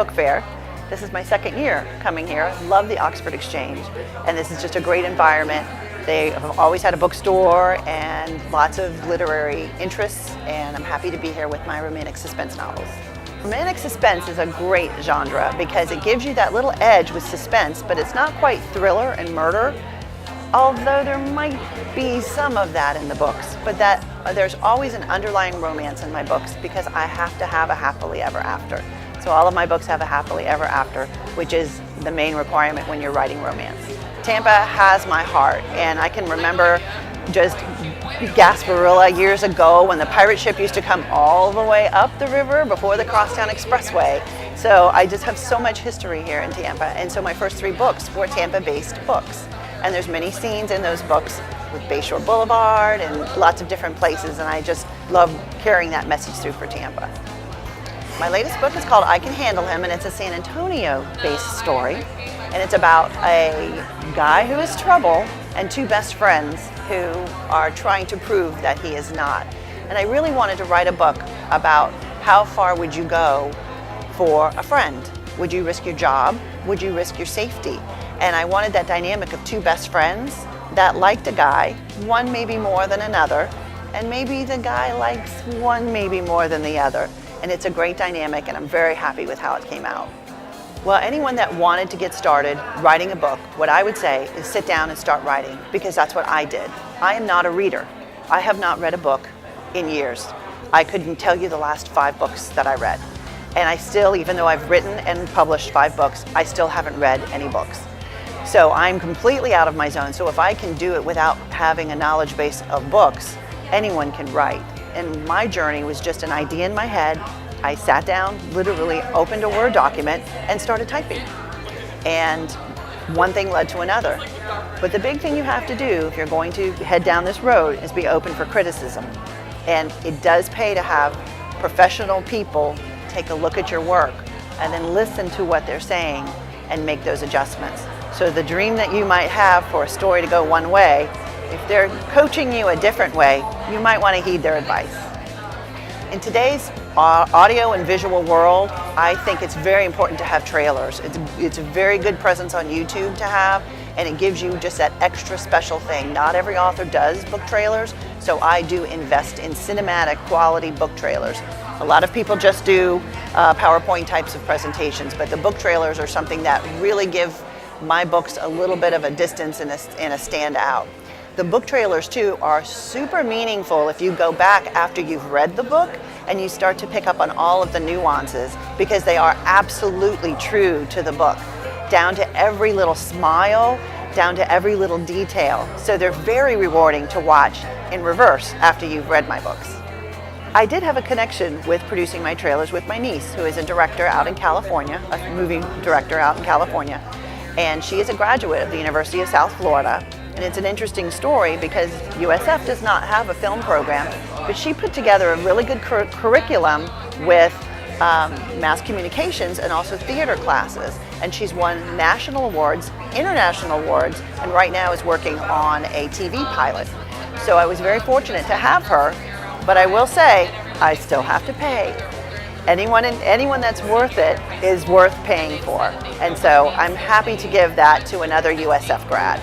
Book Fair. This is my second year coming here. Love the Oxford Exchange, and this is just a great environment. They have always had a bookstore and lots of literary interests, and I'm happy to be here with my romantic suspense novels. Romantic suspense is a great genre because it gives you that little edge with suspense, but it's not quite thriller and murder, although there might be some of that in the books. But there's always an underlying romance in my books because I have to have a happily ever after. So all of my books have a happily ever after, which is the main requirement when you're writing romance. Tampa has my heart, and I can remember just Gasparilla years ago when the pirate ship used to come all the way up the river before the Crosstown Expressway. So I just have so much history here in Tampa, and so my first 3 books were Tampa-based books. And there's many scenes in those books with Bayshore Boulevard and lots of different places, and I just love carrying that message through for Tampa. My latest book is called I Can Handle Him, and it's a San Antonio-based story. And it's about a guy who is trouble and 2 best friends who are trying to prove that he is not. And I really wanted to write a book about how far would you go for a friend? Would you risk your job? Would you risk your safety? And I wanted that dynamic of 2 best friends that liked a guy, one maybe more than another, and maybe the guy likes one maybe more than the other. And it's a great dynamic, and I'm very happy with how it came out. Well, anyone that wanted to get started writing a book, what I would say is sit down and start writing, because that's what I did. I am not a reader. I have not read a book in years. I couldn't tell you the last 5 books that I read. And I still, even though I've written and published 5 books, I still haven't read any books. So I'm completely out of my zone. So if I can do it without having a knowledge base of books, anyone can write. And my journey was just an idea in my head. I sat down, literally opened a Word document and started typing. And one thing led to another. But the big thing you have to do if you're going to head down this road is be open for criticism. And it does pay to have professional people take a look at your work and then listen to what they're saying and make those adjustments. So the dream that you might have for a story to go one way, if they're coaching you a different way, you might want to heed their advice. In today's audio and visual world, I think it's very important to have trailers. It's a very good presence on YouTube to have, and it gives you just that extra special thing. Not every author does book trailers, so I do invest in cinematic quality book trailers. A lot of people just do PowerPoint types of presentations, but the book trailers are something that really give my books a little bit of a distance and a stand out. The book trailers too are super meaningful if you go back after you've read the book and you start to pick up on all of the nuances, because they are absolutely true to the book, down to every little smile, down to every little detail. So they're very rewarding to watch in reverse after you've read my books. I did have a connection with producing my trailers with my niece, who is a director out in California, a movie director out in California. And she is a graduate of the University of South Florida. And it's an interesting story because USF does not have a film program, but she put together a really good curriculum with mass communications and also theater classes. And she's won national awards, international awards, and right now is working on a TV pilot. So I was very fortunate to have her, but I will say, I still have to pay. Anyone that's worth it is worth paying for. And so I'm happy to give that to another USF grad.